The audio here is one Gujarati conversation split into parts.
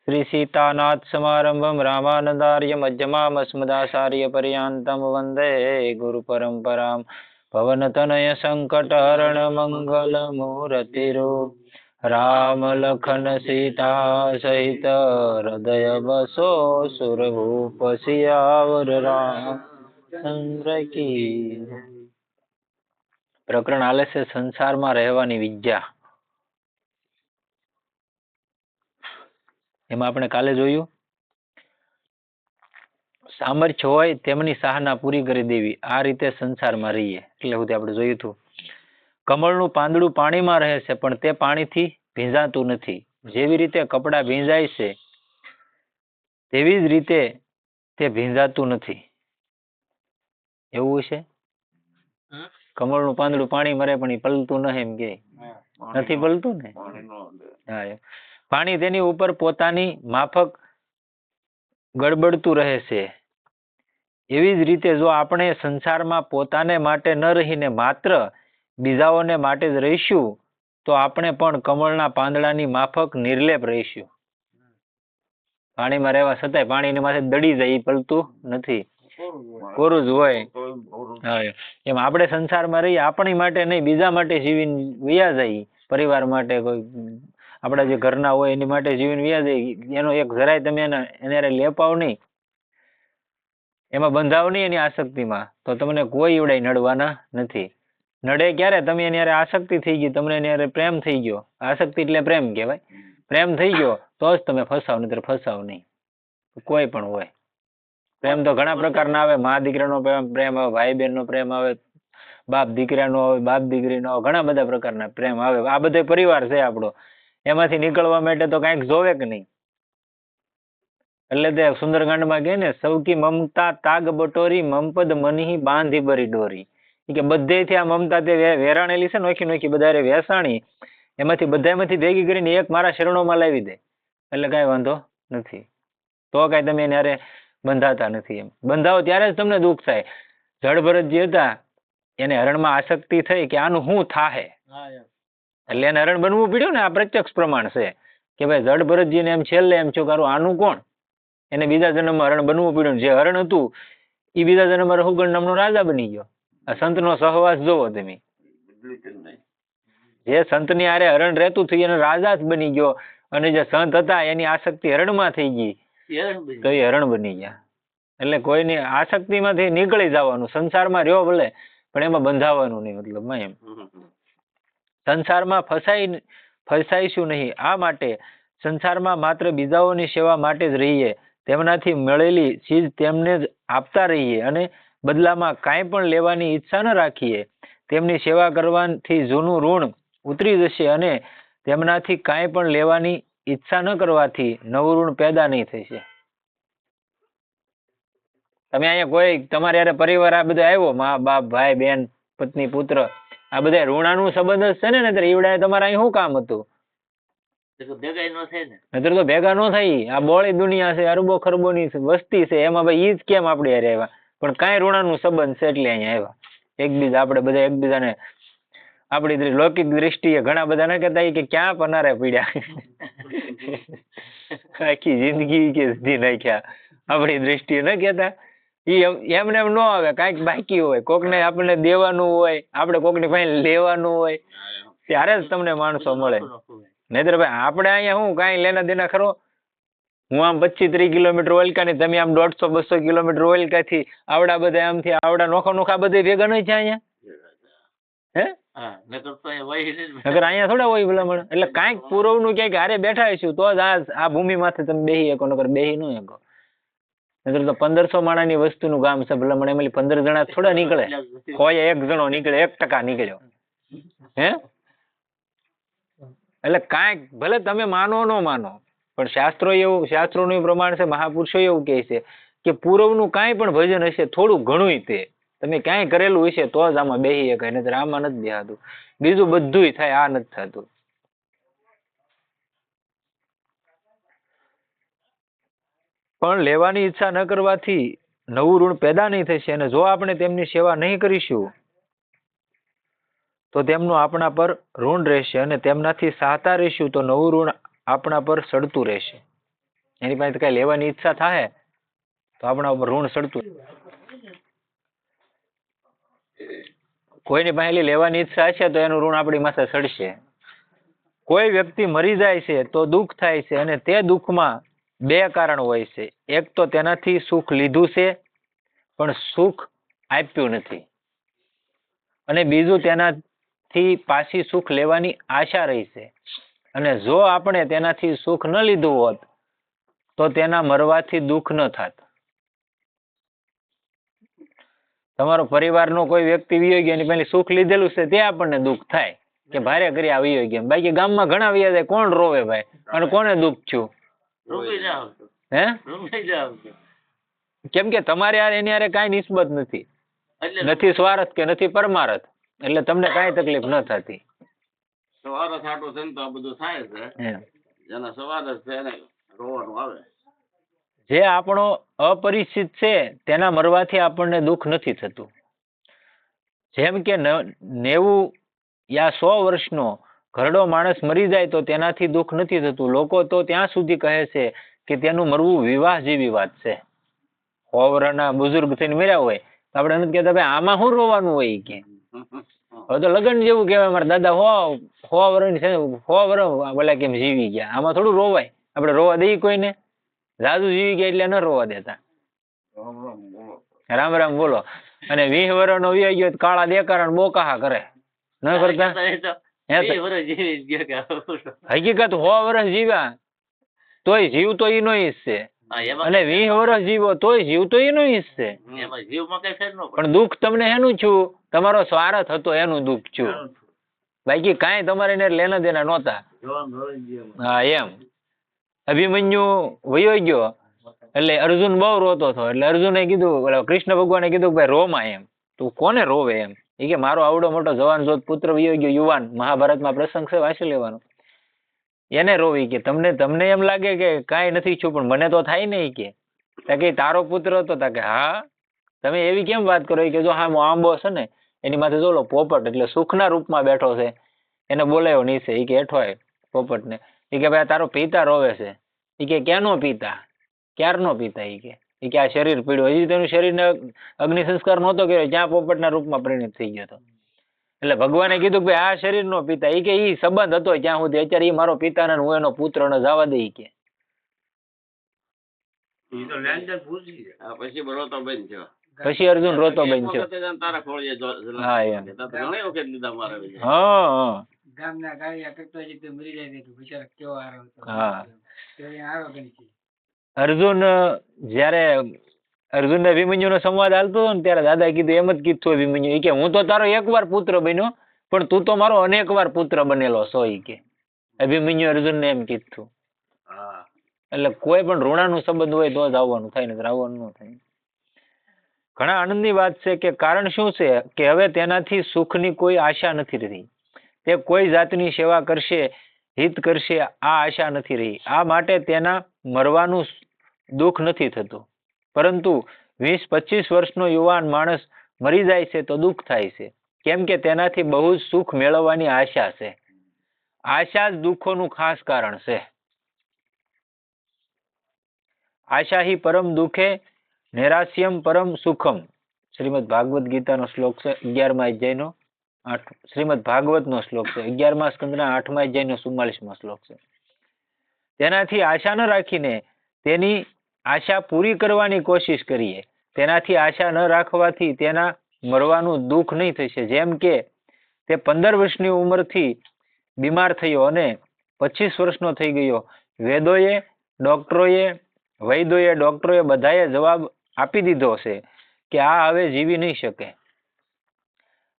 श्री सीतानाथ समारंभम रामानंदार्य मध्यमाम अस्मदाचार्य पर्यंतम वंदे गुरु परंपराम पवन तनय संकट हरण मंगल मूर्तिरूप राम लखन सीता सहित हृदय बसो सुरभूप सियावर रामचंद्र की। प्रकरण आले से संसार में रहवानी विद्या। એમાં આપણે કાલે જોયું સામર્થ્ય હોય તેમની સાહના પૂરી કરી દેવી, આ રીતે સંસારમાં રહીએ એટલે સુધી આપણે જોયું હતું. કમળનું પાંદડું પાણીમાં રહે છે પણ તે પાણીથી ભીંજાતું નથી. જેવી રીતે કપડાં ભીંજાય છે તેવી જ રીતે તે ભીંજાતું નથી. એવું છે કમળનું પાંદડું પાણી મરે પણ એ પલતું ન એમ કે નથી પલતું ને. હા, પાણી તેની ઉપર પોતાની માફક ગડબડતું રહે છે. એવી જ રીતે જો આપણે સંસારમાં પોતાને માટે ન રહીને માત્ર બીજાઓને માટે જ રહીશું તો આપણે પણ કમળના પાંદડાની માફક નિર્લેપ રહીશું. પાણીમાં રહેવા છતાંય પાણીની માથે દડી જાય, એ પલતું નથી, કોરું જ હોય. એમ આપણે સંસારમાં રહીએ આપણી માટે નહીં, બીજા માટે જીવીને વયા જાય. પરિવાર માટે, કોઈ આપણા જે ઘરના હોય એની માટે જીવીને વ્યા જાય. એનો એક જરાય તમે એને લેપાવ નહીં, એમાં બંધાવ નહીં એની આસક્તિમાં, તો તમને કોઈ એવડાય નડવાના નથી. નડે ક્યારે? તમે એની યારે આસક્તિ થઈ ગઈ, તમને એની યારે પ્રેમ થઈ ગયો. આસક્તિ એટલે પ્રેમ કહેવાય. પ્રેમ થઈ ગયો તો જ તમે ફસાવ, નહીતર ફસાવ નહીં. કોઈ પણ હોય પ્રેમ તો ઘણા પ્રકારના આવે. મા દીકરાનો પ્રેમ આવે, ભાઈ બહેનનો પ્રેમ આવે, બાપ દીકરાનો આવે, બાપ દીકરીનો આવે, ઘણા બધા પ્રકારના પ્રેમ આવે. આ બધો પરિવાર છે આપણો. એમાંથી નીકળવા માટે તો કઈક જોવે કે નહીં. એટલે તે સુંદરકાંડમાં કહે ને, સૌકી મમતા તાગ બટોરી મમપદ મનહી બાંધી બરી ડોરી. કે બધેથી આ મમતા તે વેરાણેલી છે, નોખી નોખી બધા વેસાણી, એમાંથી બધામાંથી ભેગી કરીને એક મારા શરણોમાં લાવી દે એટલે કઈ વાંધો નથી. તો કઈ તમે એને બંધાતા નથી. એમ બંધાવો ત્યારે જ તમને દુઃખ થાય. જળભરતજી હતા, એને હરણમાં આસક્તિ થઈ કે આનું શું થાહે, એટલે એને હરણ બનવું પડ્યું ને. આ પ્રત્યક્ષ પ્રમાણ છે કે ભાઈ જળભરતજીને એમ છેલ્લે એમ છો કરું આનું કોણ. એને બીજા જન્મમાં હરણ બનવું પડ્યું. જે હરણ હતું એ બીજા જન્મમાં રઘુગણ નામનો રાજા બની ગયો. આ સંતનો સહવાસ જોવો તમે. જે સંતની હારે હરણ રહેતું થયું એને રાજા જ બની ગયો, અને જે સંત હતા એની આસક્તિ હરણમાં થઈ ગઈ તો એ હરણ બની ગયા. એટલે કોઈની આસક્તિમાંથી નીકળી જવાનું. સંસારમાં રહ્યો ભલે પણ એમાં બંધાવાનું નહીં. મતલબ એમ સંસારમાં ફસાઈશું નહીં. આ માટે સંસારમાં માત્ર બીજાઓની સેવા માટે જ રહીએ, તેમનાથી મળેલી ચીજ તેમને જ આપતા રહીએ અને બદલામાં કાંઈ પણ લેવાની ઈચ્છા ન રાખીએ. તેમની સેવા કરવાથી જૂનું ઋણ ઉતરી જશે અને તેમનાથી કાંઈ પણ લેવાની ઈચ્છા ન કરવાથી નવું ઋણ પેદા નહીં થશે. તમે અહીંયા કોઈ તમારે યારે પરિવાર આ બધો આવ્યો, મા બાપ ભાઈ બહેન પત્ની પુત્ર, આ બધા ઋણાનું સંબંધ જ છે ને. નહીતર ઈવડાય તમારે અહીં શું કામ હતું? નહીતર તો ભેગા ન થાય. આ બોળી દુનિયા છે, અરબો ખરબોની વસ્તી છે, એમાં ભાઈ ઈ જ કેમ આપણે યારે આવ્યા? પણ કાંઈ ઋણાનું સંબંધ છે એટલે અહીંયા આવ્યા. એકબીજા આપણે બધા એકબીજાને આપણી લૌકિક દ્રષ્ટિએ ઘણા બધા ના કહેતા કે ક્યાં પનારે પીડ્યા, આખી જિંદગી કે સીધી નાખ્યા. આપણી દ્રષ્ટિએ ન કહેતા. એમને એમ ન આવે, કાંઈક બાકી હોય, કોકને આપણને દેવાનું હોય, આપણે કોકની પાસે લેવાનું હોય, ત્યારે જ તમને માણસો મળે. નહીતર ભાઈ આપણે અહીંયા શું કાંઈ લેના દેના ખરો? હું આમ 25-30 કિલોમીટર ઓલકાની, તમે આમ 150-200 કિલોમીટર ઓલકાથી, આવડા બધા આમથી આવડા નોખા નોખા બધા ભેગા નહીં છે અહીંયા. હે નગર અહીંયા થોડા હોય ભલામણ. એટલે કાંઈક પૂરવનું ક્યાંક હારે બેઠા હશું તો જ આ ભૂમિ માથે તમે બેહી શકો, નગર બેહી ન શકો. નગર તો 1500 માણાની વસ્તુનું ગામ છે ભલામણ, એમાં 15 જણા થોડા નીકળે. કોઈ એક જણો નીકળે, 1% નીકળ્યો. હે એટલે કાંઈક ભલે તમે માનો ન માનો, પણ શાસ્ત્રોનું પ્રમાણ છે, મહાપુરુષો એવું કહે છે કે પૂરવનું કાંઈ પણ ભજન હશે, થોડું ઘણું તે તમે ક્યાંય કરેલું હશે તો જ આમાં બેહી શકાય, નહીતર આમાં નથી બેહાતું. બીજું બધું થાય, આ નથી થતું. પણ લેવાની ઈચ્છા ન કરવાથી નવું ઋણ પેદા નહીં થશે, અને જો આપણે તેમની સેવા નહીં કરીશું તો તેમનું આપણા પર ઋણ રહેશે, અને તેમનાથી સહાતા રહીશું તો નવું ઋણ આપણા પર સડતું રહેશે. એની પાસે કઈ લેવાની ઈચ્છા થાય તો આપણા ઉપર ઋણ ચડતું. કોઈની પાસે લેવાની ઈચ્છા હશે તો એનું ઋણ આપણી માથે ચડશે. કોઈ વ્યક્તિ મરી જાય છે તો દુઃખ થાય છે, અને તે દુઃખમાં બે કારણ હોય છે. એક તો તેનાથી સુખ લીધું છે પણ સુખ આપ્યું નથી, અને બીજું તેનાથી પાછી સુખ લેવાની આશા રહી છે. અને જો આપણે તેનાથી સુખ ન લીધું હોત તો તેના મરવાથી દુઃખ ન થાત. તમારો પરિવારનો કોઈ વ્યક્તિ વિયો ગયો એની પહેલી સુખ લીધેલું છે તે આપણને દુઃખ થાય કે ભારે કરી આ વિયો ગયા. બાકી ગામમાં ઘણા વિયા જાય, કોણ રોવે ભાઈ, અને કોને દુઃખ થયું? હે? કેમ કે તમારે યાર એની યારે કાંઈ નિસ્બત નથી, નથી સ્વાર્થ કે નથી પરમારથ, એટલે તમને કાંઈ તકલીફ ન થતી. સવારસ આટો છે ને તો આ બધું થાય છે. જેના સવારસ છે એને રોવાનું આવે. જે આપણો અપરિચિત છે તેના મરવાથી આપણને દુઃખ નથી થતું. જેમ કે 90 યા 100 વર્ષનો ઘરડો માણસ મરી જાય તો તેનાથી દુઃખ નથી થતું. લોકો તો ત્યાં સુધી કહે છે કે તેનું મરવું વિવાહ જેવી વાત છે. 100 વર્ષના બુઝુર્ગ થઈને મર્યા હોય તો આપણે નથી કહેતા ભાઈ આમાં શું રોવાનું હોય કે હવે તો લગ્ન જેવું કહેવાય. મારા દાદા 100 વર્ષની 100 વર્ષ બોલા કેમ જીવી ગયા, આમાં થોડું રોવાય? આપણે રોવા દઈએ કોઈને? રાજુ જીવી ગયા એટલે ન રોવા દેતા. રામ રામ બોલો. અને 20 વર્ષનો વી ગયો કાળા દેકારા બોકાહા કરે ન કરતા? હકીકત 100 વર્ષ જીવ્યા તોય જીવ તો ઈનો ઈચ્છે, અને 20 વર્ષ જીવો તોય જીવ તો ઈનો ઈચ્છે. પણ દુઃખ તમને એનું છું, તમારો સ્વાર્થ હતો એનું દુઃખ છું. બાકી કાંઈ તમારે એને લેના દેના નહોતા. હા એમ. અભિમન્યુ વયો ગયો એટલે અર્જુન બહુ રોતો હતો. એટલે અર્જુને કીધું, કૃષ્ણ ભગવાને કીધું ભાઈ રોમાં એમ. તું કોને રોવે એમ? એ કે મારો આવડો મોટો જવાન જોત પુત્ર વયો ગયો, યુવાન, મહાભારતમાં પ્રસંગ છે, વાંચી લેવાનો. એને રોવી કે તમને એમ લાગે કે કાંઈ નથી છું પણ મને તો થાય નહીં કે તારો પુત્ર હતો. કે હા. તમે એવી કેમ વાત કરો કે જો હા આંબો છે ને એની માથે જોલો પોપટ એટલે સુખના રૂપમાં બેઠો છે, એને બોલાયો નીચે. એ કે હેઠો આય પોપટને. એ કે ભાઈ તારો પિતા રોવે છે. એ કે ક્યાંનો પિતા? ક્યારનો પિતા? એ કે આ શરીર પીડ્યું, હજી તેનું શરીરને અગ્નિ સંસ્કાર નહોતો કર્યો જ્યાં પોપટના રૂપમાં પરિણિત થઈ ગયો હતો. એટલે ભગવાને કીધું કે ભાઈ આ શરીરનો પિતા. એ કે ઈ સંબંધ હતો ક્યાં સુધી, અત્યારે ઈ મારો પિતા ને હું એનો પુત્ર ને જવા દઈ કે. પછી રોતો બંધ થયો. પછી અર્જુન રોતો બંધ થયો. તારા ખોળીએ હા એમ. ઘણી વખત લીધા મારા વિશે. હા ગામના ગાળિયા કરતો જ તો મરી જાય તો બિચારા કેવો આરો હતો. હા. તો એ આરો ગણી છે. અર્જુન જ્યારે અર્જુન અભિમન્યુનો સંવાદ હાલતો હતો ને ત્યારે દાદા કીધું એમ જ કીધું અભિમન્યુ કે હું તો તારો એકવાર પુત્ર બન્યો પણ તું તો મારો અનેક વાર પુત્ર બનેલો છો. કે અભિમન્યુ અર્જુનને એમ કીધું. એટલે કોઈ પણ ઋણાનું સંબંધ હોય તો જ આવવાનું થાય, ને આવવાનું ન થાય. ઘણા આનંદની વાત છે કે કારણ શું છે કે હવે તેનાથી સુખની કોઈ આશા નથી રહી. તે કોઈ જાતની સેવા કરશે, હિત કરશે, આ આશા નથી રહી. આ માટે તેના મરવાનું દુઃખ નથી થતું. પરંતુ 20-25 વર્ષનો યુવાન માણસ મરી જાય છે તો દુઃખ થાય છે. કેમ કે તેનાથી બહુ જ સુખ મેળવવાની આશા છે. આશા જ દુઃખોનું ખાસ કારણ છે. આશા હિ પરમ દુઃખે નૈરાશ્યમ પરમ સુખમ. શ્રીમદ ભાગવત ગીતાનો શ્લોક છે 11મા અધ્યાયનો 8. શ્રીમદ ભાગવતનો શ્લોક છે 11મા સ્કંદના 8મા અધ્યાયનો 44મો શ્લોક છે. તેનાથી આશા ન રાખીને તેની આશા પૂરી કરવાની કોશિશ કરીએ. તેનાથી આશા ન રાખવાથી તેના મરવાનું દુઃખ નહીં થશે. જેમ કે તે 15 વર્ષની ઉંમરથી બીમાર થયો અને 25 વર્ષનો થઈ ગયો. વેદોએ, ડોક્ટરોએ, વૈદ્યોએ, ડોક્ટરોએ બધાએ જવાબ આપી દીધો છે કે આ હવે જીવી નહીં શકે,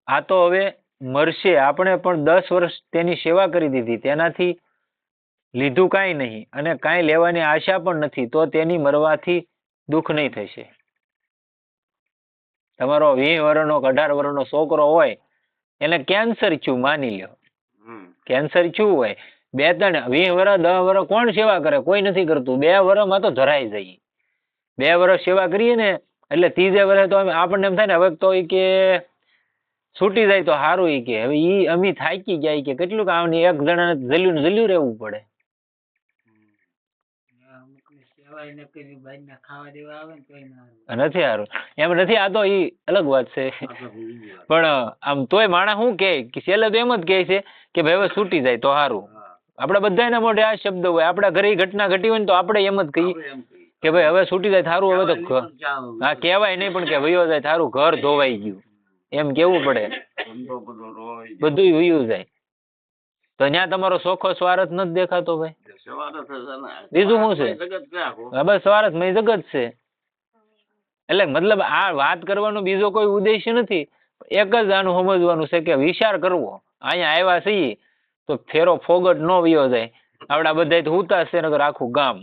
આ તો હવે મરશે. આપણે પણ 10 વર્ષ તેની સેવા કરી દીધી, તેનાથી લીધું કાંઈ નહીં અને કાંઈ લેવાની આશા પણ નથી, તો તેની મરવાથી દુઃખ નહીં થશે. તમારો 20 વર્ષનો 18 વર્ષનો છોકરો હોય એને કેન્સર થયું માની લ્યો, કેન્સર થયું હોય 2-3 20 વર્ષ 10 વર્ષ કોણ સેવા કરે? કોઈ નથી કરતું. 2 વર્ષમાં તો ધરાઈ જાય. 2 વર્ષ સેવા કરીએ ને એટલે 3 વર્ષે તો આપણને એમ થાય ને હવે તો કે છૂટી જાય તો સારું. કે હવે ઈ અમી થાકી જાય કે કેટલું કામ એક જણાને જલ્યું રહેવું પડે. અમુકને સેવાય ન કરી બહારના ખાવા દેવા આવે ને તોય ના આવે. નથી સારું એમ નથી. આ તો ઈ અલગ વાત છે. આ તો બીજી વાત. પણ આમ તોય માણસ શું કહે કે છેલ્લે તો એમ જ કહે છે કે ભાઈ હવે છૂટી જાય તો સારું. હા. આપણા બધાના મોઢે આ શબ્દ હોય. આપણા ઘરે ઈ ઘટના ઘટી હોય ને તો આપણે એમ જ કહીએ આપણે એમ કહીએ. કે ભાઈ હવે છૂટી જાય થારું. હવે તો પણ ચાલો. હા કહેવાય નહીં પણ કે વયો જાય થારું, ઘર ધોવાઈ ગયું એમ કેવું પડે. ધંધો બધો રોય. બધું વયું જાય તો ત્યાં તમારો ચોખ્ખો સ્વાર્થ નથી દેખાતો ભાઈ. સવારે થશે ને. બીજું શું છે? જગત છે આખું. હા બસ સ્વાર્થ મય જગત છે. એટલે મતલબ આ વાત કરવાનો બીજો કોઈ ઉદ્દેશ્ય નથી. એક જ આનું સમજવાનું છે કે વિચાર કરવો. અહીંયા આવ્યા છીએ તો ફેરો ફોગટ ન વયો જાય. આપડા બધા તો હુતા છે નકર આખું ગામ.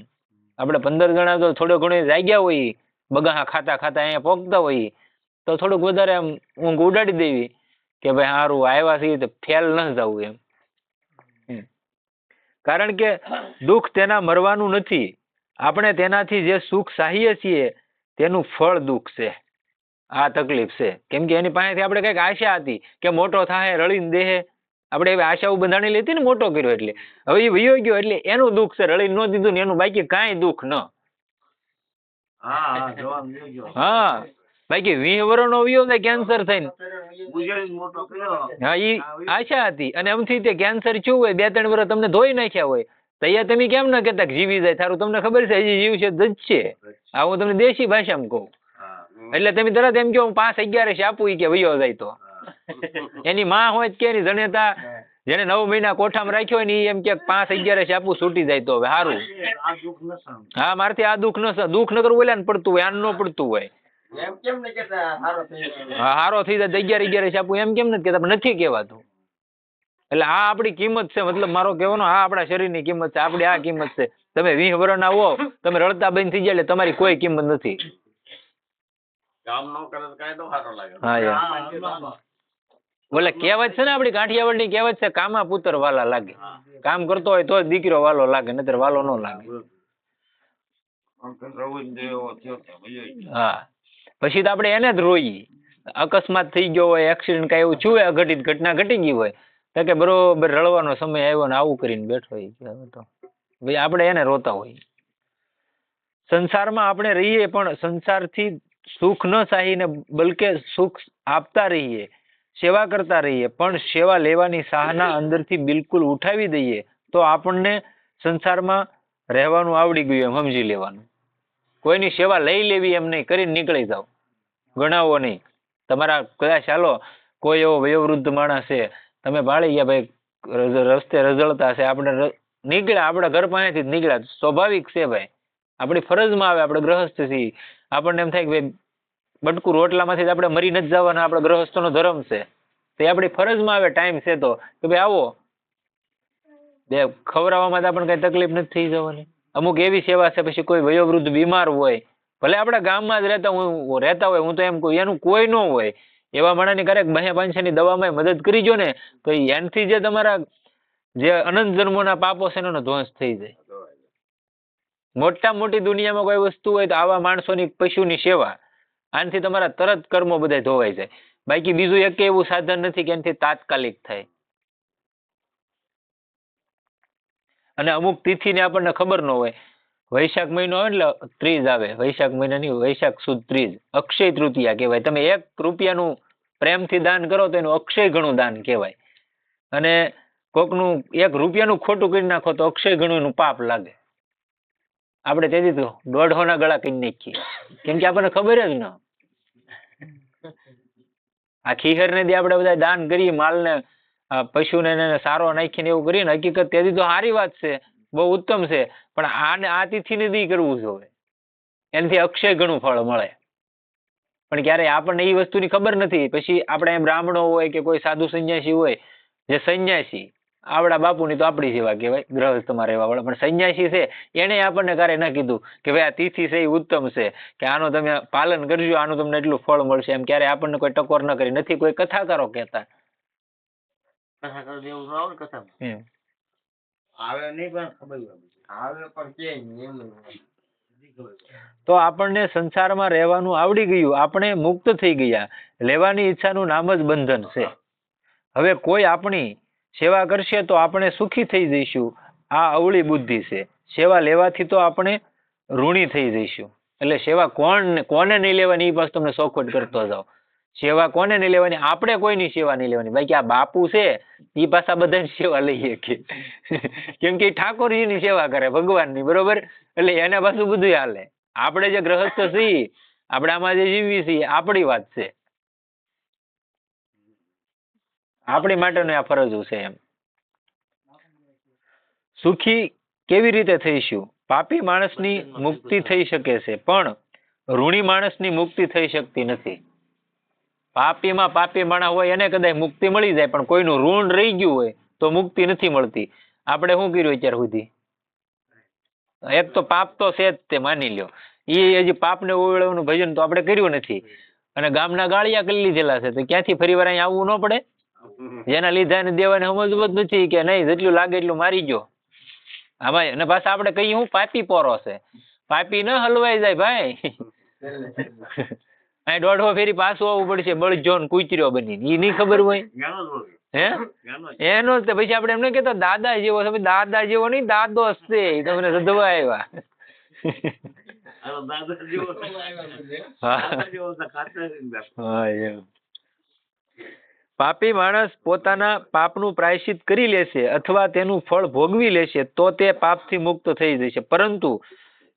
આપણે 15 જણા તો થોડો ઘણો જાગ્યા હોય, બગાહા ખાતા ખાતા અહીંયા પોગતા હોય તો થોડુંક વધારે આમ ઊંઘ ઉડાડી દેવી કે ભાઈ સારું આવ્યા છીએ તો ફેલ ન જવું એમ. કારણ કે દુઃખ તેના મરવાનું નથી. આપણે તેનાથી જે સુખ સાહીએ છીએ તેનું ફળ દુઃખ છે. આ તકલીફ છે. કેમ કે એની પાસેથી આપણે કઈક આશા હતી કે મોટો થાય રળીને દેહે. આપણે એવી આશાઓ બંધાણી લેતી ને મોટો કર્યો એટલે. હવે એ વયો ગયો એટલે એનું દુઃખ છે. રળીને ન દીધું ને એનું બાકી કાંઈ દુઃખ ન. હા જવાન લેજો. હા બાકી 20 વર્ષનો વયો થાય કેન્સર થઈને. ગુજરાતી મોટો કર્યો. હા ઈ આશા હતી અને એમથી તે કેન્સર થયું હોય 2-3 વર્ષ તમને ધોઈ નાખ્યા હોય તૈયાર તમે કેમ ન કહેતા કે જીવી જાય થારું? તમને ખબર છે હજી જીવ છે જ છે. આ હું તમને દેશી ભાષામાં કહું. હા. એટલે તમે તરત એમ કહો હું 5-11 આપું ઈ કે વયો જાય તો. એની માં હોય કે એની જનેતા જેને 9 મહિના કોઠામાં રાખ્યો હોય ને ઈ એમ કે 5-11 આપું છૂટી જાય તો હવે સારું. આ દુઃખ ન સહન. હા મારથી આ દુઃખ ન દુઃખ નગર ઓલા ને પડતું હોય આને ન પડતું હોય. એમ કેમ ને કેતા હારો થઈ જાય. હા હારો થઈ જાય 11-11 આપું એમ કેમ નથી કહેતા? નથી કહેવાતું. એટલે આ આપણી કિંમત છે. મતલબ મારો કહેવાનો આ આપણા શરીરની કિંમત છે. આપણી આ કિંમત છે. તમે 20 વર્ષના હો તમે રડતા બંધ થઈ જાય એટલે તમારી કોઈ કિંમત નથી. કામ ન કરે તો કાંઈ તો સારો લાગે. હા યાર ઓલે કહેવત છે ને આપણી કાઠિયાવાડની કહેવત છે કામા પુત્ર વાલા લાગે. કામ કરતો હોય તો જ દીકરો વાલો લાગે નહીતર વાલો ન લાગે. હા પછી તો આપણે એને જ રોઈએ. અકસ્માત થઈ ગયો હોય એક્સિડન્ટ કાંઈ એવું થયું હોય અઘટિત ઘટના ઘટી ગઈ હોય તો કે બરોબર રળવાનો સમય આવ્યો ને આવું કરીને બેઠો હોય તો ભાઈ આપણે એને રોતા હોય. સંસારમાં આપણે રહીએ પણ સંસારથી સુખ ન ચાહીને બલકે સુખ આપતા રહીએ, સેવા કરતા રહીએ પણ સેવા લેવાની સાહના અંદરથી બિલકુલ ઉઠાવી દઈએ તો આપણને સંસારમાં રહેવાનું આવડી ગયું એમ સમજી લેવાનું. કોઈની સેવા લઈ લેવી એમ નહીં, કરીને નીકળી જાવ. ગણાવો નહીં. તમારા કદાચ ચાલો કોઈ એવો વયોવૃદ્ધ માણસ છે તમે ભાળી ગયા ભાઈ રસ્તે રઝળતા છે આપણે નીકળ્યા આપણા ઘર પાસેથી જ નીકળ્યા સ્વાભાવિક છે ભાઈ. આપણી ફરજમાં આવે આપણે ગ્રહસ્થ છીએ. આપણને એમ થાય કે ભાઈ બટકું રોટલામાંથી આપણે મરી નથી જવાના આપણે ગ્રહસ્થનો ધર્મ છે તે આપણી ફરજમાં આવે ટાઈમ છે તો કે ભાઈ આવો બે ખવડાવવામાં તો આપણને કઈ તકલીફ નથી થઈ જવાની. અમુક એવી સેવા છે પછી કોઈ વયોવૃદ્ધ બીમાર હોય ભલે આપણા ગામમાં જ રહેતા હોય હું તો એમ કહું એનું કોઈ ન હોય એવા માણસની ક્યારેક 2-5 દવામાં મદદ કરી જો ને તો એનાથી જે તમારા જે અનંત જન્મોના પાપો છે એનો ધ્વંસ થઈ જાય. મોટા મોટી દુનિયામાં કોઈ વસ્તુ હોય તો આવા માણસોની પશુની સેવા આનાથી તમારા તરત કર્મો બધા ધોવાઈ જાય. બાકી બીજું એક એવું સાધન નથી કે એનાથી તાત્કાલિક થાય. અને અમુક તિથિને આપણને ખબર ન હોય. વૈશાખ મહિનો આવે એટલે 30 આવે. વૈશાખ મહિનાની વૈશાખ સુદ 30 અક્ષય તૃતીયા કહેવાય. તમે 1 રૂપિયાનું પ્રેમથી દાન કરો તો એનું અક્ષય ગણું દાન કહેવાય. અને કોકનું 1 રૂપિયાનું ખોટું કરી નાખો તો અક્ષય ગણું એનું પાપ લાગે. આપણે તેથી તો 150 ગળા કરી નાખીએ કેમ કે આપણને ખબર જ ન. આ ખીહરને દી આપણે બધા દાન કરીએ માલને પશુને સારો નાખીને એવું કરીએ ને હકીકત તેથી તો સારી વાત છે, બહુ ઉત્તમ છે. પણ આને આ તિથિને દી કરવું જોઈએ એનાથી અક્ષય ઘણું ફળ મળે. પણ ક્યારે આપણને એ વસ્તુની ખબર નથી. પછી આપણે બ્રાહ્મણો હોય કે કોઈ સાધુ સંન્યાસી હોય જે સંન્યાસી આવડા બાપુની તો આપણી સેવા કહેવાય ગ્રહસ્થમાં રહેવા વાળા પણ સંન્યાસી છે એને આપણને ક્યારે ના કીધું કે ભાઈ આ તિથિ છે એ ઉત્તમ છે કે આનું તમે પાલન કરજો આનું તમને એટલું ફળ મળશે એમ ક્યારે આપણને કોઈ ટકોર ન કરી નથી. કોઈ કથાકારો કહેતા આવે નહીં પણ ખબર આવે પણ કે એમ તો આપણને સંસારમાં રહેવાનું આવડી ગયું, આપણે મુક્ત થઈ ગયા. લેવાની ઈચ્છાનું નામ જ બંધન છે. હવે કોઈ આપણી સેવા કરશે તો આપણે સુખી થઈ જઈશું. આ અવળી બુદ્ધિ છે. સેવા લેવાથી તો આપણે ઋણી થઈ જઈશું. એટલે સેવા કોને નહીં લેવાની એ પાછું તમને ચોખવટ કરતો જાઓ. સેવા કોને નહીં લેવાની? આપણે કોઈની સેવા નહીં લેવાની. બાકી આ બાપુ છે એ પાછા બધાની સેવા લઈએ કે કેમ કે ઠાકોરજીની સેવા કરે ભગવાનની, બરોબર? એટલે એને પાછું બધું હાલે. આપણે જે ગ્રહસ્થ છીએ, આપણે આમાં જે જીવી છીએ, આપણી વાત છે, આપણી માટેનું આ ફરજ છે એમ. સુખી કેવી રીતે થઈશું? પાપી માણસની મુક્તિ થઈ શકે છે, પણ ઋણી માણસની મુક્તિ થઈ શકતી નથી. પાપીમાં પાપી માણસ હોય એને કદાચ મુક્તિ મળી જાય, પણ કોઈનું ઋણ રહી ગયું હોય તો મુક્તિ નથી મળતી. આપણે શું કર્યું અત્યાર સુધી? એક તો પાપ તો છે જ, તે માની લ્યો. એ હજી પાપને ઓળવાનું ભજન તો આપણે કર્યું નથી, અને ગામના ગાળિયા કરી લીધેલા છે, તો ક્યાંથી ફરી વાર અહીંયા આવવું ન પડે? જેના લીધે એને દેવાને સમજવું જ નથી કે નહીં, જેટલું લાગે એટલું મારી ગયો. આમાં અને પાછા આપણે કહીએ હું પાપી પોરો છે. પાપી ન હલવાઈ જાય ભાઈ. અહીં દોઢો ફેરી પાછું આવવું પડશે બળજો ને કૂતર્યો બની. એ નહીં ખબર હોય હે એનો જ. પછી આપણે એમને કહેતા દાદા જેવો, તમે દાદા જેવો નહીં, દાદો છે તમને સધવા આવ્યા. પાપી માણસ પોતાના પાપનું પ્રાયશ્ચિત કરી લેશે અથવા તેનું ફળ ભોગવી લેશે તો તે પાપથી મુક્ત થઈ જશે. પરંતુ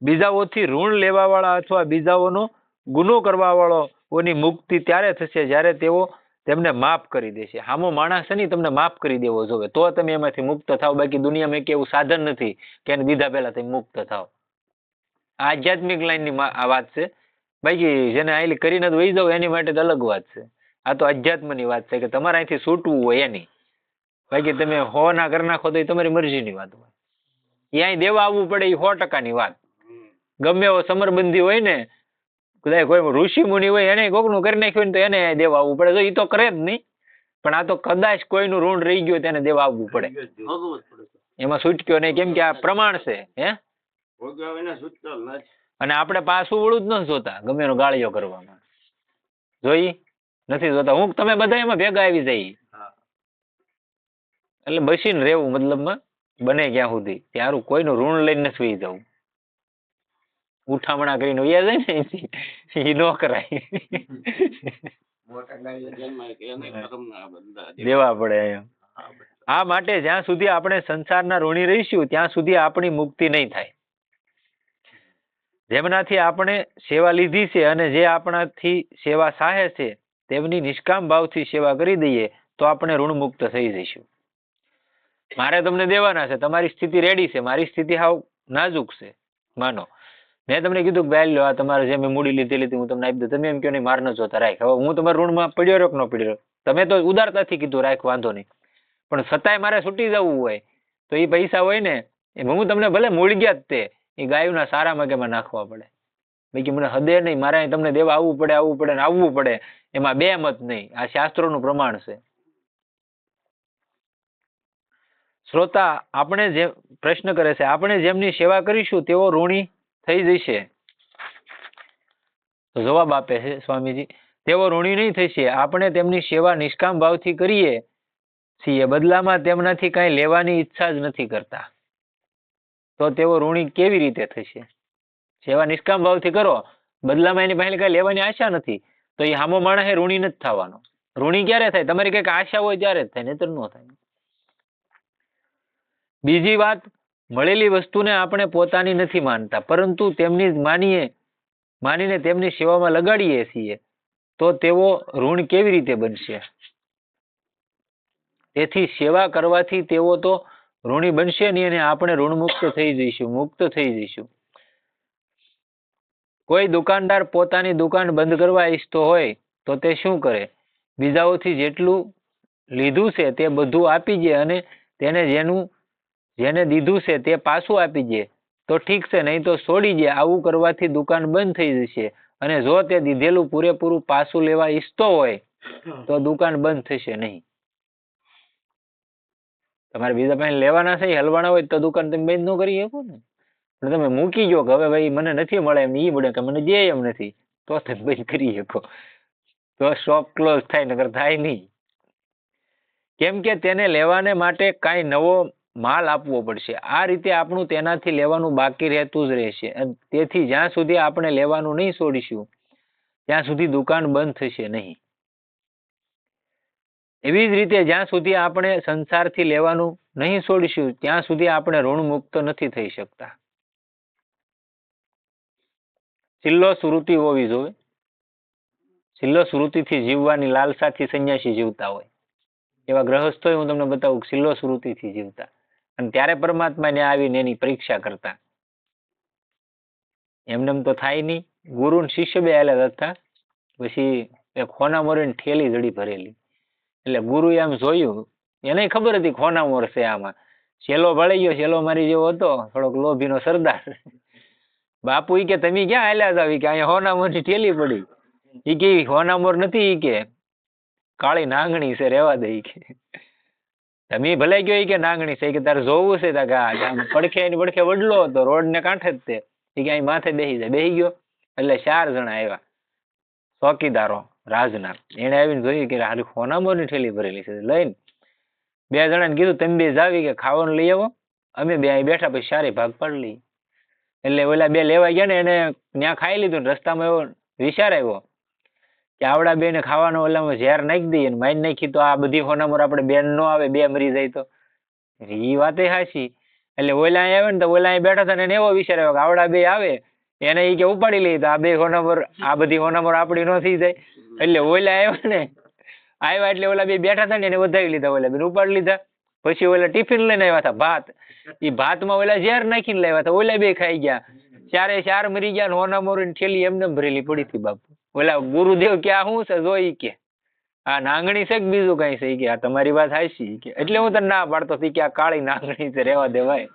બીજાઓથી ઋણ લેવા વાળા અથવા બીજાઓનો ગુનો કરવા વાળાઓની મુક્તિ ત્યારે થશે જ્યારે તેઓ તેમને માફ કરી દેશે. હામો માણસ છે ને તમને માફ કરી દેવો જોવે તો તમે એમાંથી મુક્ત થાવ. બાકી દુનિયામાં એક એવું સાધન નથી કે એને દીધા પહેલા તમે મુક્ત થાવ. આ આધ્યાત્મિક લાઈનની આ વાત છે. બાકી જેને આયલી કરીને વહી જાવ એની માટે તો અલગ વાત છે. આ તો અધ્યાત્મની વાત છે કે તમારે અહીંથી છૂટવું હોય એની. બાકી તમે હો ના કરી નાખો તો એ તમારી મરજીની વાત હોય. એ અહીં દેવા આવવું પડે એ 100%ની વાત. ગમે એવો સમરબંધી હોય ને, કદાચ કોઈ ઋષિ મુનિ હોય એને કોકનું કરી નાખ્યું તો એને દેવા આવવું પડે. એ તો કરે જ નહીં, પણ આ તો કદાચ કોઈનું ઋણ રહી ગયું તેને દેવા આવવું પડે. એમાં છૂટક્યો નહીં, કેમ કે આ પ્રમાણ છે. હે અને આપણે પાછું વળું જ નથી જોતા ગમે એનો ગાળિયો કરવામાં. જોઈ નથી જોતા. હું તમે બધા એમાં ભેગા આવી જાય. એટલે બસીને રહેવું, મતલબમાં બને ક્યાં સુધી ત્યારું કોઈનું ઋણ લઈને નથી વહી જવું. ઉઠામણા કરીને વહી જાય ને એ ન કરાય. દેવા પડે એમ. આ માટે જ્યાં સુધી આપણે સંસારના ઋણી રહીશું ત્યાં સુધી આપણી મુક્તિ નહીં થાય. જેમનાથી આપણે સેવા લીધી છે અને જે આપણાથી સેવા સાહે છે તેમની નિષ્કામ ભાવથી સેવા કરી દઈએ તો આપણે ઋણ મુક્ત થઈ જઈશું. મારે તમને દેવાના છે, તમારી સ્થિતિ રેડી છે, મારી સ્થિતિ હાવ નાજુક છે. માનો મેં તમને કીધું કે ભાઈ લો આ તમારે જે મેં મૂડી લીધેલી હતી હું તમને આપી દઉં. તમે એમ કહો નહીં માર ન જોતા રાખ. હવે હું તમારા ઋણમાં પડ્યો રહ્યો કે ન પડ્યો? તમે તો ઉદારતાથી કીધું રાખ, વાંધો નહીં, પણ છતાંય મારે છૂટી જવું હોય તો એ પૈસા હોય ને હું તમને ભલે મૂળ ગયા જ તે એ ગાયોના સારા માગેમાં નાખવા પડે. બાકી મને હદે નહીં, મારે અહીં તમને દેવા આવવું પડે ને આવવું પડે. એમાં બે મત નહીં. આ શાસ્ત્રોનું પ્રમાણ છે. શ્રોતા આપણે જે પ્રશ્ન કરે છે, આપણે જેમની સેવા કરીશું તેઓ ઋણી થઈ જશે. તો જવાબ આપે છે સ્વામીજી, તેઓ ઋણી નહીં થશે. આપણે તેમની સેવા નિષ્કામ ભાવથી કરીએ છીએ, બદલામાં તેમનાથી કાંઈ લેવાની ઈચ્છા જ નથી કરતા. તો તેઓ ઋણી કેવી રીતે થશે? સેવા નિષ્કામ ભાવથી કરો, બદલામાં એની પાસે કાંઈ લેવાની આશા નથી, તો એ હામો માણસ ઋણી નથી થવાનો. ઋણી ક્યારે થાય? તમારી કંઈક આશા હોય ત્યારે જ થાય, નહીતર ન થાય. બીજી વાત, મળેલી વસ્તુને આપણે પોતાની નથી માનતા, પરંતુ તેમની માનીને તેમની સેવામાં લગાડીએ છીએ, તો તેઓ ઋણ કેવી રીતે બનશે? તેથી સેવા કરવાથી તેઓ તો ઋણી બનશે નહીં અને આપણે ઋણમુક્ત થઈ જઈશું, મુક્ત થઈ જઈશું. કોઈ દુકાનદાર પોતાની દુકાન બંધ કરવા ઈચ્છતો હોય તો તે શું કરે? બીજાઓથી જેટલું લીધું છે તે બધું આપી દે અને તેને જેને દીધું છે તે પાછું આપી દે તો ઠીક છે, નહીં તો છોડી દે. આવું કરવાથી દુકાન બંધ થઈ જશે અને જો તે દીધેલું પૂરેપૂરું પાછું લેવા ઈચ્છતો હોય તો દુકાન બંધ થશે નહીં. તમારે બીજા પાસે લેવાના છે, હલવાના હોય તો દુકાન તમે બંધ ન કરી શકો ને. પણ તમે મૂકી ગયો કે હવે ભાઈ મને નથી મળે એમ, એ મળે કે મને દે એમ નથી, તો તમે બંધ કરી શકો. તો શોપ ક્લોઝ થાય, નકર થાય નહીં. કેમ કે તેને લેવાને માટે કાંઈ નવો માલ આપવો પડશે. આ રીતે આપણું તેનાથી લેવાનું બાકી રહેતું જ રહેશે. તેથી જ્યાં સુધી આપણે લેવાનું નહીં છોડીશું ત્યાં સુધી દુકાન બંધ થશે નહીં. એવી જ રીતે જ્યાં સુધી આપણે સંસારથી લેવાનું નહીં છોડીશું ત્યાં સુધી આપણે ઋણ મુક્ત નથી થઈ શકતા. છિલ્લો સ્મૃતિ હોવી જોઈએ. છિલ્લો સ્મૃતિથી જીવવાની લાલસાથી સંન્યાસી જીવતા હોય એવા ગ્રહસ્થોએ હું તમને બતાવું છિલ્લો સ્મૃતિથી જીવતા અને ત્યારે પરમાત્માને આવીને એની પરીક્ષા કરતા. એમને તો થાય નહીં. ગુરુ ને શિષ્ય બે આવેલા હતા. પછી એક હોનામોરીની ઠેલી જડી ભરેલી એટલે ગુરુએ આમ જોયું. એને ખબર હતી હોનામોર છે આમાં. છેલ્લો ભળી ગયો. છેલ્લો મારી જેવો હતો થોડોક લોભીનો સરદાર. બાપુ ઈ કે તમે ક્યાં હાલ્યા જાવ? કે અહીંયા હોનામોરની ઠેલી પડી. ઈ કે હોનામોર નથી. ઈ કે કાળી નાંગણી છે, રેવા દે. ઈ કે તમે ભલે ગયો. ઈ કે નાંગણી છે. કે તારે જોવું છે? પડખે એની પડખે વડલો હતો, રોડ ને કાંઠે જ તે. ઈ કે અહીં માથે બેસી જાય. બેસી ગયો એટલે 4 જણા આવ્યા ચોકીદારો રાજના. એને આવીને જોયું કે હારી હોનામોરની ઠેલી ભરેલી છે. લઈને 2 જણાને કીધું તમે બે જાવી કે ખાવાનું લઈ આવો, અમે બે અહીં બેઠા પછી 4 ભાગ પાડી લઈએ. એટલે ઓલા 2 લેવા ગયા ને એને ત્યાં ખાઈ લીધું ને રસ્તામાં એવો વિચાર આવ્યો કે આવડા 2 ને ખાવાનો ઓલામાં ઝેર નાખી દઈએ ને મારી નાખી તો આ બધી હોનામોર આપણે 2 ન આવે, 2 મરી જાય તો. એ વાતે હાચી. એટલે ઓલા અહીં આવે ને તો ઓલા અહીં બેઠા હતા ને એને એવો વિચાર આવ્યો કે આવડા 2 આવે એને ઈ કે ઉપાડી લઈએ તો આ 2 હોનામોર આ બધી હોનામોર આપણી ન થઈ જાય. એટલે ઓલા આવ્યા ને આવ્યા એટલે ઓલા 2 બેઠા હતા ને એને વધાવી લીધા. ઓલા 2 ઉપાડી લીધા. પછી ઓલા ટિફિન લઈને આવ્યા હતા ભાત. એ ભાતમાં ઓલા ઝેર નાખીને લાવ્યા હતા. ઓલા 2 ખાઈ ગયા. 4 મરી ગયા. હોનામોરની ઠેલી એમને ભરેલી પડી હતી. બાપુ ઓલા ગુરુદેવ કે આ શું છે જોઈ કે આ નાંગણી છે કે બીજું કઈ છે? કે આ તમારી વાત હાચી. કે એટલે હું તને ના પાડતો હતી કે આ કાળી નાંગણી છે, રેવા દેવાય.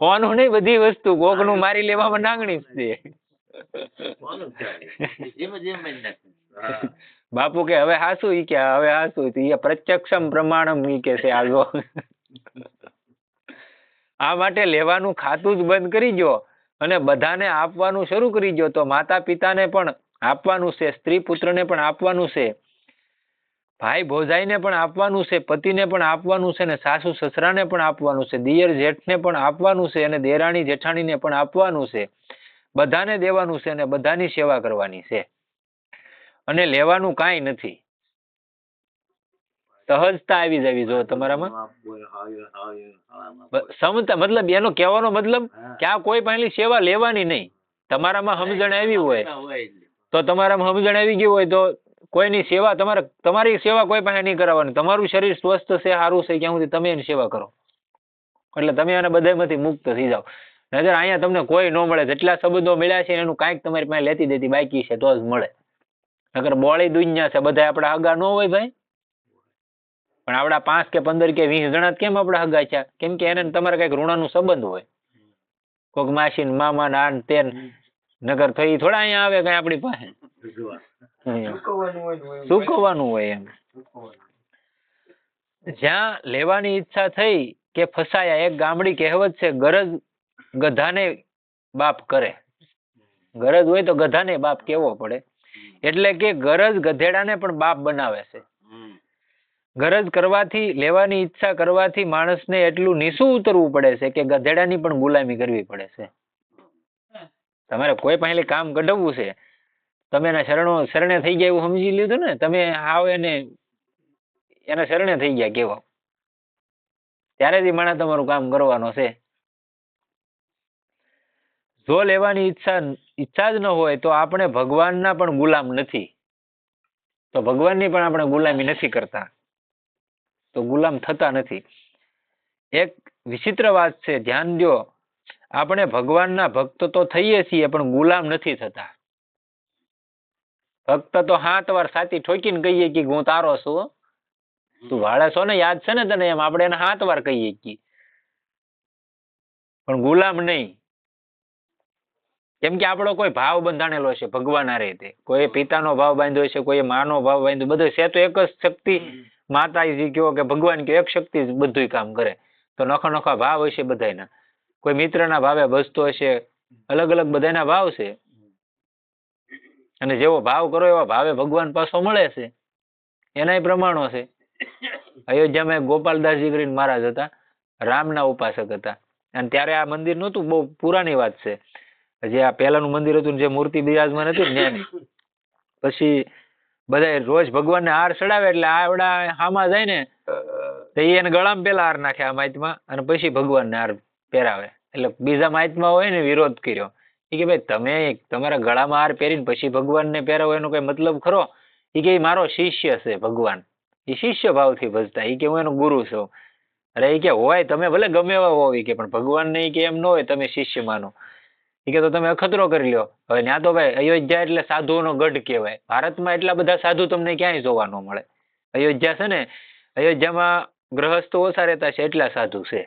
હોનું નહીં, બધી વસ્તુ કોકનું મારી લેવામાં નાંગણી છે. બાપુ કે હવે હાસુ? ઈ કે હવે હાસુ. ઈ પ્રત્યક્ષમ પ્રમાણમ ઈ કે છે આજો. આ માટે લેવાનું ખાતું જ બંધ કરી દો અને બધાને આપવાનું શરૂ કરી દો તો માતા પિતાને પણ આપવાનું છે, સ્ત્રી પુત્રને પણ આપવાનું છે, ભાઈ ભોજાઈને પણ આપવાનું છે, પતિને પણ આપવાનું છે, ને સાસુ સસરાને પણ આપવાનું છે, દિયર જેઠને પણ આપવાનું છે, અને દેરાણી જેઠાણીને પણ આપવાનું છે. બધાને દેવાનું છે અને બધાની સેવા કરવાની છે. અને લેવાનું કાંઈ નથી. સહજતા આવી જવી જો તમારામાં. સમજતા મતલબ એનો કહેવાનો મતલબ કે આ કોઈ પાસેની સેવા લેવાની નહીં. તમારામાં સમજણ આવી હોય તો તમારામાં સમજણ આવી ગઈ હોય તો કોઈની સેવા તમારી સેવા કોઈ પાસે નહીં કરાવવાની. તમારું શરીર સ્વસ્થ છે, સારું છે, ક્યાં સુધી તમે એની સેવા કરો એટલે તમે આને બધામાંથી મુક્ત થઈ જાઓ. નજર અહીંયા તમને કોઈ ન મળે. જેટલા સંબંધો મળ્યા છે એનું કાંઈક તમારી પાસે લેતી દેતી બાકી છે તો જ મળે. નકર બોળી દુનિયા છે. બધા આપણા હગા ન હોય ભાઈ. પણ આપડા 5 કે 15 કે 20 જણા કેમ આપડા હગા છે? કેમ કે એને તમારે કઈક ઋણાનું સંબંધ હોય. કોક માસી ને મામા ને આન તેન. નગર થઈ થોડા અહીંયા આવે કઈ આપણી પાસે. ચૂકવવાનું હોય એમ. જ્યાં લેવાની ઈચ્છા થઈ કે ફસાયા. એક ગામડી કહેવત છે, ગરજ ગધાને બાપ કરે. ગરજ હોય તો ગધાને બાપ કેવો પડે. એટલે કે ગરજ ગધેડાને પણ બાપ બનાવે છે. ગરજ કરવાથી, લેવાની ઈચ્છા કરવાથી માણસને એટલું નીચું ઉતરવું પડે છે કે ગધેડાની પણ ગુલામી કરવી પડે છે. તમારે કોઈ પાસે કામ કઢાવવું છે, તમે એના શરણે થઈ ગયા એવું સમજી લીધું ને. તમે આવો એના શરણે થઈ ગયા કેવો, ત્યારેથી માણસ તમારું કામ કરવાનો છે. જો લેવાની ઈચ્છા જ ન હોય તો આપણે ભગવાનના પણ ગુલામ નથી. તો ભગવાનની પણ આપણે ગુલામી નથી કરતા, તો ગુલામ થતા નથી. એક વિચિત્ર વાત છે, ધ્યાન દો. આપણે ભગવાનના ભક્ત તો થઈએ છીએ પણ ગુલામ નથી થતા. ભક્ત તો 7 વાર સાચી ઠોકીને કહીએ કે હું તારો છું, તું વાળે છો ને, યાદ છે ને તને? એમ આપણે એને 7 વાર કહીએ છીએ પણ ગુલામ નહીં. કેમ કે આપણો કોઈ ભાવ બંધાણેલો છે ભગવાન હારે. તે કોઈ પિતાનો ભાવ બાંધ્યો છે, કોઈ માનો ભાવ બાંધ્યો. બધું છે તો એક જ શક્તિ, માતાજી કયો કે ભગવાન કયો, એક શક્તિ બધું કામ કરે. તો નોખા નોખા ભાવ હશે બધાના. કોઈ મિત્રના ભાવે બસતો હશે, અલગ અલગ બધાના ભાવ છે. અને જેવો ભાવ કરો એવા ભાવે ભગવાન પાછો મળે છે. એનાય પ્રમાણો છે. અયોધ્યામાં એક ગોપાલદાસજી કરીને મહારાજ હતા, રામના ઉપાસક હતા. અને ત્યારે આ મંદિર નહોતું, બહુ પુરાની વાત છે. જે આ પહેલાનું મંદિર હતું જે મૂર્તિ બિરાજમાન હતી ને પછી બધા રોજ ભગવાનને હાર ચડાવે એટલે આવડા હામાં જાય ને તો એને ગળામાં પેલા હાર નાખે આ માહિતમાં અને પછી ભગવાનને હાર પહેરાવે. એટલે બીજા માહિતમાં હોય ને વિરોધ કર્યો એ કે ભાઈ તમે તમારા ગળામાં હાર પહેરીને પછી ભગવાનને પહેરાવો એનો કઈ મતલબ ખરો? એ કે મારો શિષ્ય છે ભગવાન, એ શિષ્ય ભાવથી ભજતા, એ કે હું એનો ગુરુ છું. અરે એ કે હોય તમે ભલે ગમે એવા હોવ કે પણ ભગવાનને એ કે એમ ન હોય તમે શિષ્ય માનો. એ કે તો તમે અખતરો કરી લ્યો. હવે ત્યાં તો ભાઈ અયોધ્યા એટલે સાધુઓનો ગઢ કહેવાય. ભારતમાં એટલા બધા સાધુ તમને ક્યાંય જોવા ન મળે. અયોધ્યા છે ને, અયોધ્યામાં ગ્રહસ્થો ઓછા રહેતા છે એટલા સાધુ છે.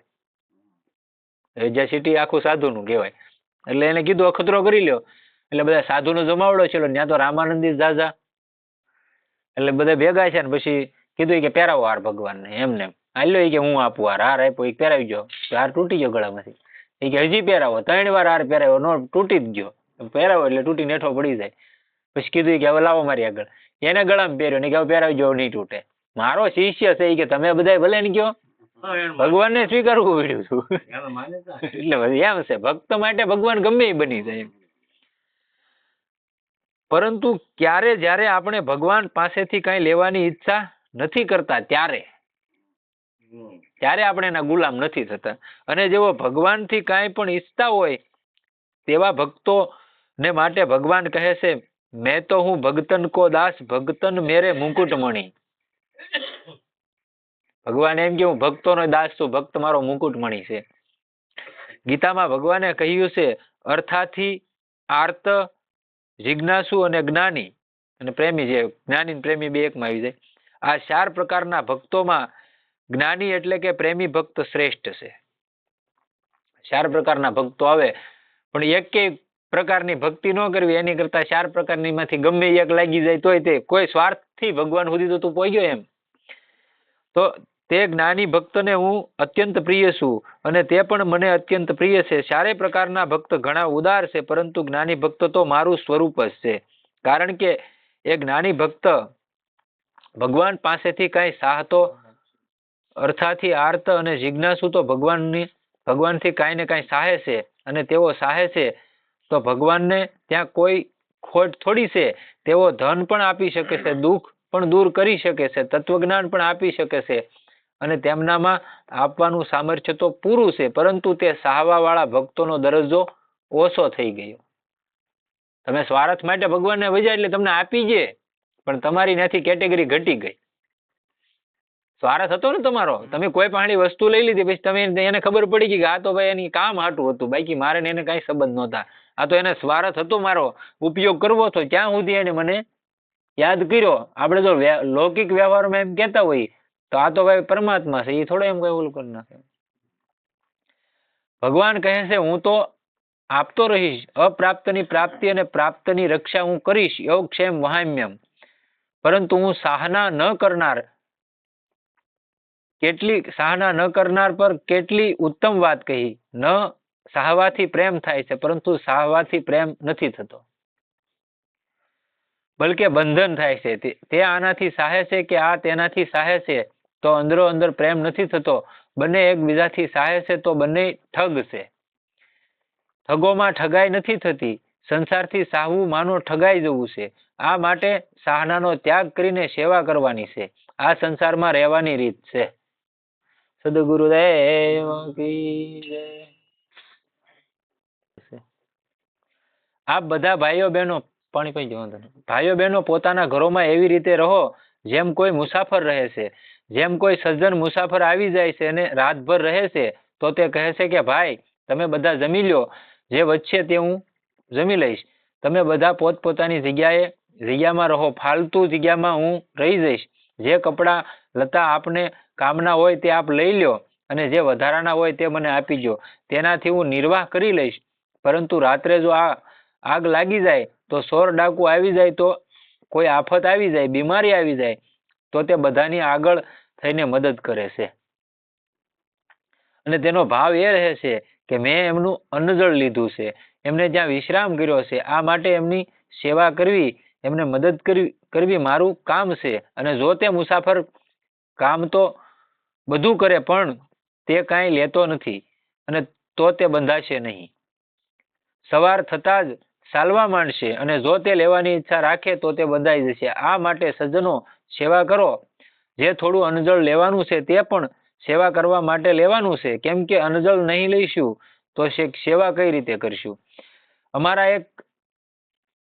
અયોધ્યા સિટી આખું સાધુનું કહેવાય. એટલે એને કીધું અખતરો કરી લ્યો. એટલે બધા સાધુનો જમાવડો છે ત્યાં તો રામાનંદી દાદા એટલે બધા ભેગા છે ને પછી કીધું કે પહેરાવો હાર ભગવાનને એમને હાલ્યો કે હું આપું હાર આપ્યો એ પહેરાવી ગયો, હાર તૂટી ગયો ગળામાંથી. એ કે હજી પહેરાવો, 3 વાર હાર પહેરાવ્યો, નો તૂટી જ ગયો. પહેરાવો એટલે તૂટી નેઠો પડી જાય. પછી કીધું કે હવે લાવો મારી આગળ. એને ગળામાં પહેર્યો ને કે હવે પહેરાવી ગયો નહીં તૂટે. મારો શિષ્ય છે કે તમે બધા ભલે ને કયો ભગવાનને સ્વીકારવું પડ્યું છું. એટલે એમ છે ભક્ત માટે ભગવાન ગમે એ બની જાય. પરંતુ ક્યારે જ્યારે આપણે ભગવાન પાસેથી કઈ લેવાની ઈચ્છા નથી કરતા ત્યારે આપણે એના ગુલામ નથી થતા. અને જેવો ભગવાનથી કાંઈ પણ ઈચ્છતા હોય તેવા ભક્તોને માટે ભગવાન કહે છે મેં તો હું ભગતન કો દાસ ભગતન મેરે મુકુટમણી. ભગવાન એમ કે હું ભક્તોનો દાસ છું, ભક્ત મારો મુકુટમણી છે. ગીતામાં ભગવાને કહ્યું છે અર્થાથી આર્ત, જિજ્ઞાસુ અને જ્ઞાની અને પ્રેમી, જે જ્ઞાની પ્રેમી બે એકમાં આવી જાય. આ 4 પ્રકારના ભક્તોમાં જ્ઞાની એટલે કે પ્રેમી ભક્ત શ્રેષ્ઠ છે. 4 પ્રકારના ભક્તો આવે પણ એકેય પ્રકારની ભક્તિ ન કરવી એની કરતા 4 પ્રકારની માંથી ગમે એક લાગી જાય તોય તે કોઈ સ્વાર્થથી ભગવાન સુધી તો તું પહોંચ્યો એમ. તો તે જ્ઞાની ભક્તને હું અત્યંત પ્રિય છું અને તે પણ મને અત્યંત પ્રિય છે. 4 પ્રકારના ભક્ત ઘણા ઉદાર છે પરંતુ જ્ઞાની ભક્ત તો મારું સ્વરૂપ જ છે. કારણ કે એ જ્ઞાની ભક્ત ભગવાન પાસેથી કઈ ચાહતો, અર્થાથી આર્ત અને જિજ્ઞાસુ તો ભગવાનથી કાંઈ ને કાંઈ ચાહે છે અને તેઓ ચાહે છે તો ભગવાનને ત્યાં કોઈ ખોટ થોડી છે. તેઓ ધન પણ આપી શકે છે, દુઃખ પણ દૂર કરી શકે છે, તત્વજ્ઞાન પણ આપી શકે છે અને તેમનામાં આપવાનું સામર્થ્ય તો પૂરું છે. પરંતુ તે ચાહવા વાળા ભક્તોનો દરજ્જો ઓછો થઈ ગયો. તમે સ્વાર્થ માટે ભગવાનને વજ્યા એટલે તમને આપી જે પણ તમારી ત્યાંથી કેટેગરી ઘટી ગઈ. સ્વાર્થ હતો ને તમારો, તમે કોઈ પાણી વસ્તુ લઈ લીધી પછી તમે એને ખબર પડી ગઈ કે આ તો ભાઈ એની કામ હાટું હતું, બાકી મારે એને કઈ સંબંધ નહોતા, આ તો એને સ્વાર્થ હતો મારો ઉપયોગ કરવો હતો ત્યાં સુધી એને મને યાદ કર્યો. આપણે જો લૌકિક વ્યવહારમાં એમ કહેતા હોય તો આ તો ભાઈ પરમાત્મા છે, એ થોડો એમ કઈ ઓલું કરી નાખે. ભગવાન કહે છે હું તો આપતો રહીશ, અપ્રાપ્તની પ્રાપ્તિ અને પ્રાપ્તની રક્ષા હું કરીશ, યોગક્ષેમ વહામ્યમ. પરંતુ હું સાહના ન કરનાર પર કેટલી ઉત્તમ વાત કહી. ન સાહવાથી પ્રેમ થાય છે પરંતુ સાહવાથી પ્રેમ નથી થતો, બલકે બંધન થાય છે. તે આનાથી સાહે છે કે આ તેનાથી સાહે છે તો અંદરો અંદર પ્રેમ નથી થતો. બંને એકબીજાથી સાહે છે તો બંને ઠગ છે. ઠગોમાં ઠગાઈ નથી થતી. સંસારથી સાહવું માનો ઠગાઈ જવું છે. આ માટે સાહનાનો ત્યાગ કરીને સેવા કરવાની છે. આ સંસારમાં રહેવાની રીત છે. સદગુરુદેવ કી જય. આપ બધા ભાઈઓ બહેનો ભાઈઓ બહેનો પોતાના ઘરોમાં એવી રીતે રહો જેમ કોઈ મુસાફર રહે છે. જેમ કોઈ સજ્જન મુસાફર આવી જાય છે અને રાતભર રહે છે તો તે કહે છે કે ભાઈ તમે બધા જમી લ્યો, જે વચ્ચે તે હું જમી લઈશ. તમે બધા પોતપોતાની જગ્યામાં રહો, ફાલતુ જગ્યામાં હું રહી જઈશ. જે કપડાં લતા આપને કામના હોય તે આપ લઈ લ્યો અને જે વધારાના હોય તે મને આપી દો, તેનાથી હું નિર્વાહ કરી લઈશ. પરંતુ રાત્રે જો આગ લાગી જાય તો ચોર ડાકુ આવી જાય, તો કોઈ આફત આવી જાય, બીમારી આવી જાય તો તે બધાની આગળ થઈને મદદ કરે છે અને તેનો ભાવ એ રહે છે કે મેં એમનું અન્નજળ લીધું છે, એમને જ્યાં વિશ્રામ કર્યો છે, આ માટે એમની સેવા કરવી, એમને મદદ કરવી મારું કામ છે. અને જો તે મુસાફર કામ તો બધું કરે પણ તે કાંઈ લેતો નથી અને તો તે બંધાશે નહીં. સવાર થતા જ ચાલવા માંડશે અને જો તે લેવાની ઈચ્છા રાખે તો તે બંધાઈ જશે. આ માટે સજ્જનો સેવા કરો. જે થોડું અન્નજળ લેવાનું છે તે પણ સેવા કરવા માટે લેવાનું છે. કેમ કે અન્નજળ નહીં લઈશું તો સેવા કઈ રીતે કરશું? અમારા એક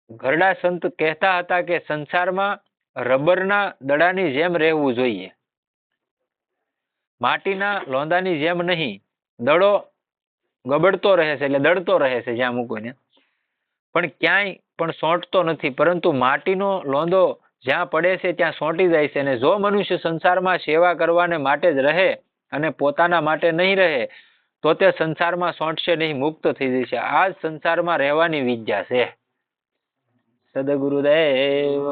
ઘરડા સંત કહેતા હતા કે સંસારમાં રબરના દડાની જેમ રહેવું જોઈએ, માટીના લોંદાની જેમ નહીં. દડો ગબડતો રહે છે, એટલે દડતો રહે છે જ્યાં મૂકીને, પણ ક્યાંય પણ સોંટતો નથી. પરંતુ માટીનો લોંદો જ્યાં પડે છે ત્યાં સોંટી જાય છે. અને જો મનુષ્ય સંસારમાં સેવા કરવાને માટે જ રહે અને પોતાના માટે નહીં રહે તો તે સંસારમાં સોંટશે નહીં, મુક્ત થઈ જશે. આ જ સંસારમાં રહેવાની વિદ્યા છે. સદગુરુદેવ